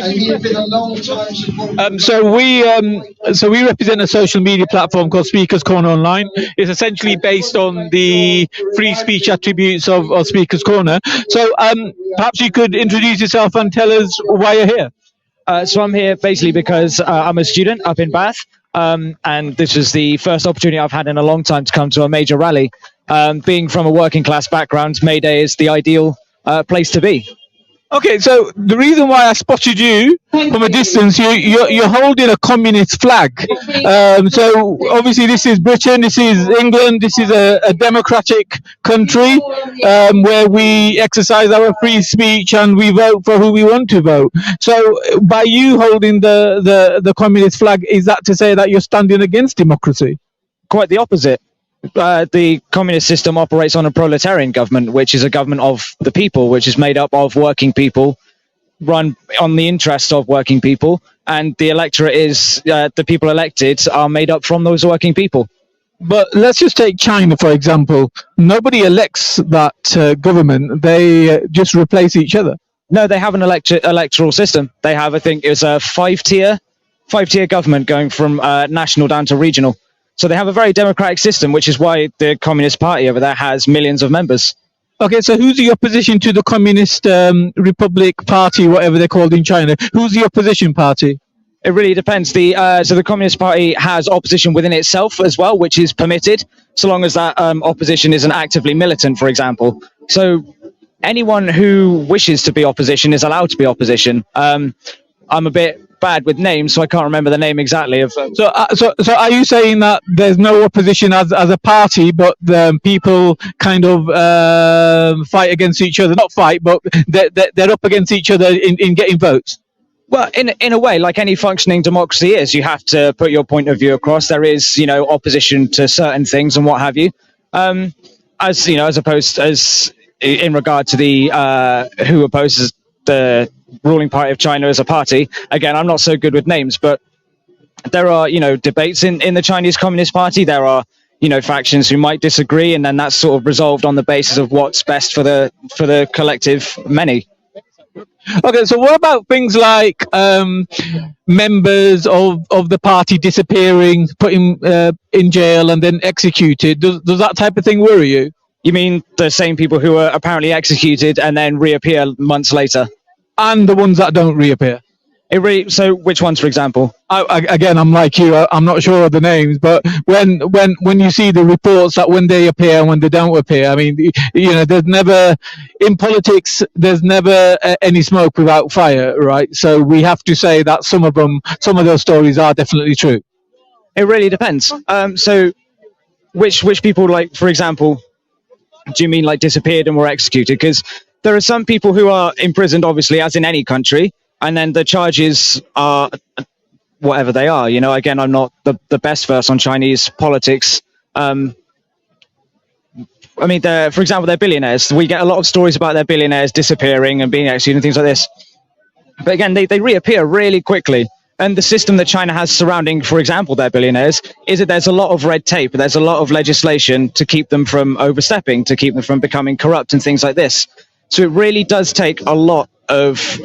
and you've been a long time supporter. So we represent a social media platform called SpeakersCornerOnline. It's essentially based on the free speech attributes of Speakers Corner. So perhaps you could introduce yourself and tell us why you're here. So I'm here basically because I'm a student up in Bath, and this is the first opportunity I've had in a long time to come to a major rally. Being from a working class background, May Day is the ideal place to be. Okay, so the reason why I spotted you from a distance, you're holding a communist flag. So obviously this is Britain, this is England, this is a democratic country where we exercise our free speech and we vote for who we want to vote. So by you holding the communist flag, is that to say that you're standing against democracy? Quite the opposite. The communist system operates on a proletarian government, which is a government of the people, which is made up of working people, run on the interests of working people, and the electorate is the people elected are made up from those working people. But let's just take China, for example. Nobody elects that government. They just replace each other. No, they have an electoral system. They have, I think, it's a five-tier government going from national down to regional. So they have a very democratic system, which is why the Communist Party over there has millions of members. Okay, so who's the opposition to the Communist Republic Party, whatever they're called in China? Who's the opposition party? It really depends. So the Communist Party has opposition within itself as well, which is permitted, so long as that opposition isn't actively militant, for example. So anyone who wishes to be opposition is allowed to be opposition. I'm a bit bad with names, so I can't remember the name exactly of. So are you saying that there's no opposition as a party, but the people kind of fight against each other? Not fight, but they're up against each other in getting votes. Well, in a way, like any functioning democracy is, you have to put your point of view across. There is, opposition to certain things and what have you. As opposed as in regard to the who opposes the ruling party of China as a party. Again, I'm not so good with names, but there are, debates in the Chinese Communist Party. There are, factions who might disagree, and then that's sort of resolved on the basis of what's best for the collective many. Okay, so what about things like members of the party disappearing, put in jail and then executed? Does that type of thing worry you? You mean the same people who are apparently executed and then reappear months later? And the ones that don't reappear? So which ones, for example? Again, I'm like you. I'm not sure of the names, but when you see the reports that when they appear and when they don't appear, I mean, there's never, in politics, there's never any smoke without fire, right? So we have to say that some of those stories are definitely true. It really depends. So which people, like, for example, do you mean like disappeared and were executed? Because there are some people who are imprisoned, obviously, as in any country, and then the charges are whatever they are. Again, I'm not the best versed on Chinese politics. For example, they're billionaires. We get a lot of stories about their billionaires disappearing and being executed and things like this. But again, they reappear really quickly. And the system that China has surrounding, for example, their billionaires, is that there's a lot of red tape. There's a lot of legislation to keep them from overstepping, to keep them from becoming corrupt and things like this. So it really does take a lot of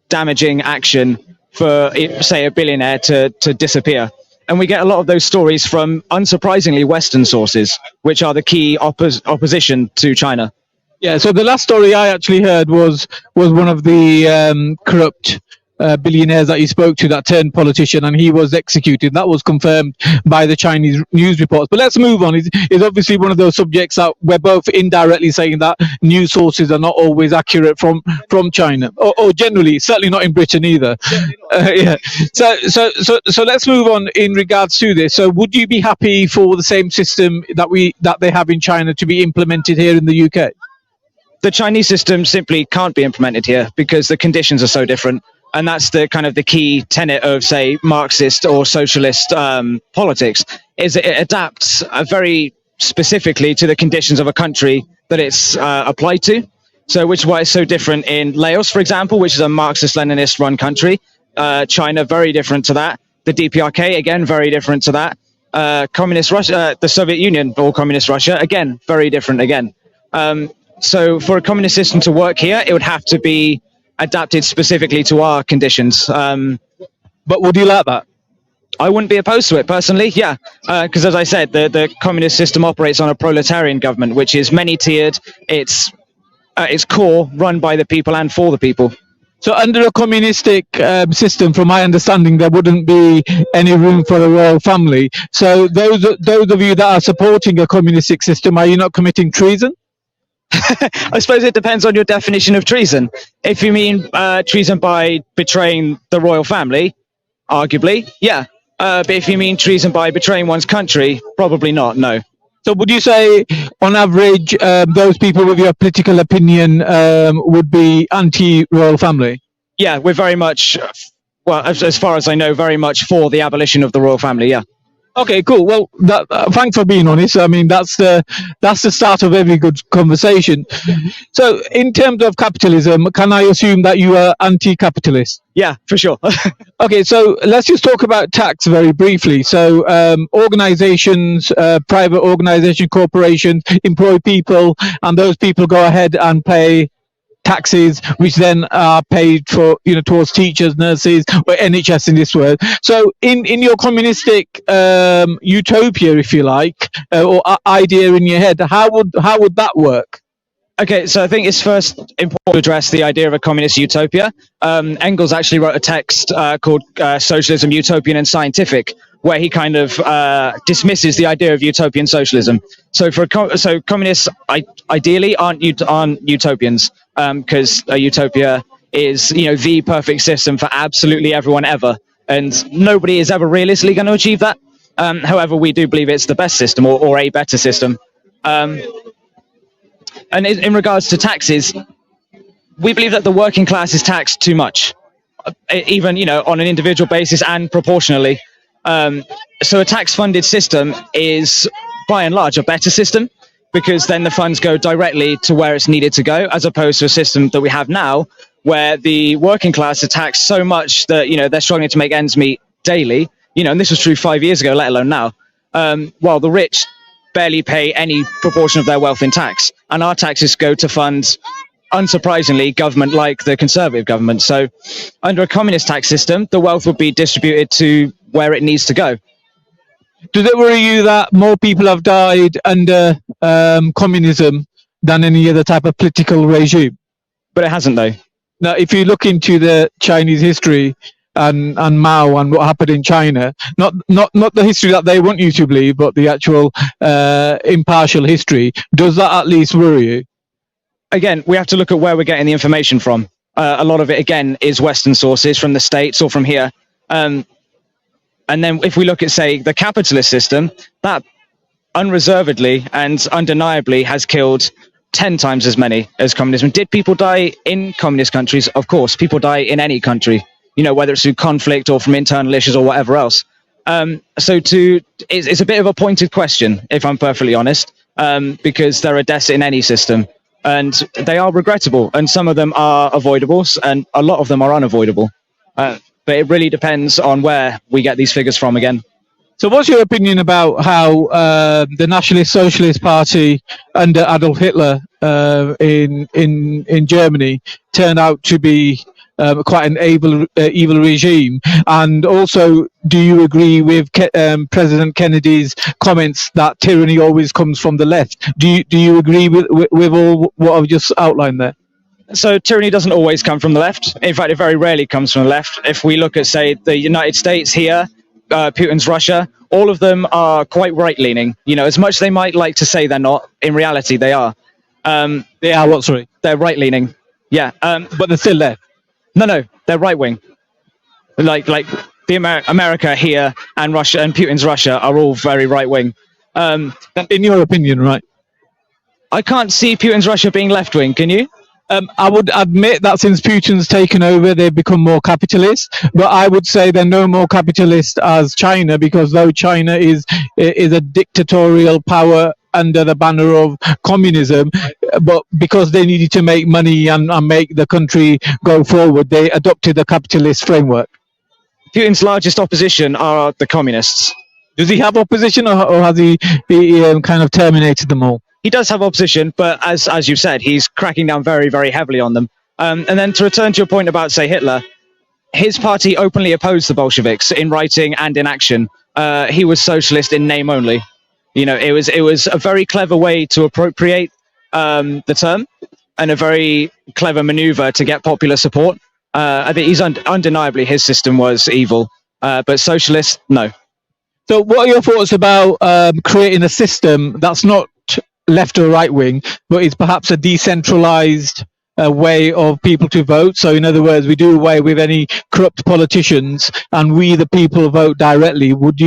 damaging action for, say, a billionaire to disappear. And we get a lot of those stories from, unsurprisingly, Western sources, which are the key opposition to China. Yeah, so the last story I actually heard was one of the corrupt billionaires that he spoke to that turned politician, and he was executed. That was confirmed by the Chinese news reports. But let's move on. It's obviously one of those subjects that we're both indirectly saying that news sources are not always accurate from China, or generally, certainly not in Britain either. Yeah. So let's move on in regards to this. So would you be happy for the same system that they have in China to be implemented here in the UK? The Chinese system simply can't be implemented here because the conditions are so different. And that's the kind of the key tenet of, say, Marxist or socialist politics, is that it adapts very specifically to the conditions of a country that it's applied to. So which is why it's so different in Laos, for example, which is a Marxist-Leninist run country. China, very different to that. The DPRK, again, very different to that. Communist Russia, the Soviet Union, or Communist Russia, again, very different again. So for a communist system to work here, it would have to be adapted specifically to our conditions. But would you like that? I wouldn't be opposed to it personally, yeah, because as I said, the communist system operates on a proletarian government, which is many-tiered. It's core, run by the people and for the people. So under a communistic system, from my understanding, there wouldn't be any room for a royal family. So those of you that are supporting a communistic system, are you not committing treason? I suppose it depends on your definition of treason. If you mean treason by betraying the royal family, arguably, yeah. But if you mean treason by betraying one's country, probably not, no. So would you say, on average, those people with your political opinion would be anti-royal family? Yeah, we're very much, well, as far as I know, very much for the abolition of the royal family, yeah. Okay, cool. Well, thanks for being honest. I mean, that's the start of every good conversation. So, in terms of capitalism, can I assume that you are anti-capitalist? Yeah, for sure. Okay, so let's just talk about tax very briefly. So, organizations, private organization, corporations employ people, and those people go ahead and pay taxes, which then are paid for, towards teachers, nurses, or NHS in this world. So in your communistic utopia, if you like, or idea in your head, how would that work? Okay, so I think it's first important to address the idea of a communist utopia. Engels actually wrote a text called Socialism, Utopian and Scientific, where he kind of dismisses the idea of utopian socialism. So so communists ideally aren't utopians, because a utopia is the perfect system for absolutely everyone ever, and nobody is ever realistically going to achieve that. However, we do believe it's the best system or a better system. And in regards to taxes, we believe that the working class is taxed too much, even on an individual basis and proportionally. So a tax-funded system is, by and large, a better system, because then the funds go directly to where it's needed to go, as opposed to a system that we have now, where the working class are taxed so much that they're struggling to make ends meet daily. And this was true 5 years ago, let alone now. While the rich barely pay any proportion of their wealth in tax, and our taxes go to fund, unsurprisingly, government like the Conservative government. So under a communist tax system, the wealth would be distributed to where it needs to go. Does it worry you that more people have died under communism than any other type of political regime? But it hasn't, though. Now, if you look into the Chinese history and Mao and what happened in China, not the history that they want you to believe, but the actual impartial history, does that at least worry you? Again, we have to look at where we're getting the information from. A lot of it, again, is Western sources from the States or from here. And then if we look at, say, the capitalist system, that unreservedly and undeniably has killed 10 times as many as communism. Did people die in communist countries? Of course, people die in any country, whether it's through conflict or from internal issues or whatever else. So it's a bit of a pointed question, if I'm perfectly honest, because there are deaths in any system, and they are regrettable, and some of them are avoidable, and a lot of them are unavoidable. But it really depends on where we get these figures from again. So what's your opinion about how the Nationalist Socialist Party under Adolf Hitler in Germany turned out to be quite an evil regime? And also, do you agree with President Kennedy's comments that tyranny always comes from the left? Do you agree with all what I've just outlined there? So tyranny doesn't always come from the left. In fact, it very rarely comes from the left. If we look at, say, the United States here, Putin's Russia, all of them are quite right-leaning. As much as they might like to say they're not, in reality they are. They are what, sorry? They're right-leaning. Yeah. But they're still left. No, they're right-wing. Like the America here and Russia and Putin's Russia are all very right-wing. In your opinion, right? I can't see Putin's Russia being left-wing, can you? I would admit that since Putin's taken over, they've become more capitalist. But I would say they're no more capitalist as China, because though China is a dictatorial power under the banner of communism, but because they needed to make money and make the country go forward, they adopted the capitalist framework. Putin's largest opposition are the communists. Does he have opposition, or has he kind of terminated them all? He does have opposition, but as you said, he's cracking down very, very heavily on them. And then to return to your point about, say, Hitler, his party openly opposed the Bolsheviks in writing and in action. He was socialist in name only. You know, it was a very clever way to appropriate the term, and a very clever maneuver to get popular support. I think undeniably his system was evil, but socialist, no. So, what are your thoughts about creating a system that's not left or right wing, but is perhaps a decentralized way of people to vote? So, in other words, we do away with any corrupt politicians, and we, the people, vote directly. Would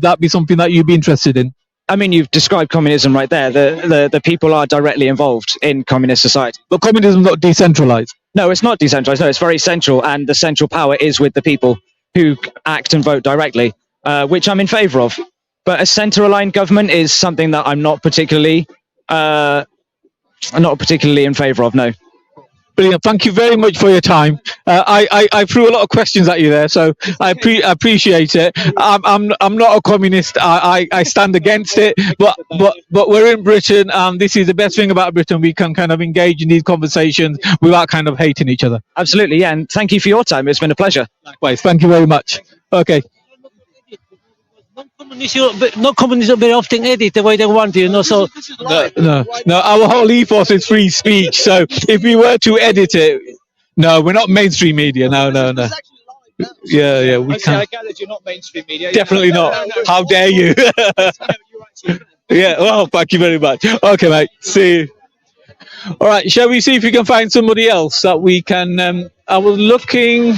that be something that you'd be interested in? I mean, you've described communism right there. The people are directly involved in communist society. But communism is not decentralized. No, it's not decentralized. No, it's very central, and the central power is with the people who act and vote directly, which I'm in favour of. But a centre-aligned government is something that I'm not particularly in favour of. No. Brilliant. Thank you very much for your time. I threw a lot of questions at you there, so I appreciate it. I'm not a communist. I stand against it, but we're in Britain, and this is the best thing about Britain. We can kind of engage in these conversations without kind of hating each other. Absolutely, yeah. And thank you for your time. It's been a pleasure. Likewise. Thank you very much. Okay. No communists very often edit the way they want, you know. So No. Our whole ethos is free speech. So if we were to edit it, no, we're not mainstream media. No. Yeah, we can't. I gathered you're not mainstream media. Definitely not. How dare you? Yeah. Well, thank you very much. Okay, mate. See you. All right. Shall we see if we can find somebody else that we can? I was looking.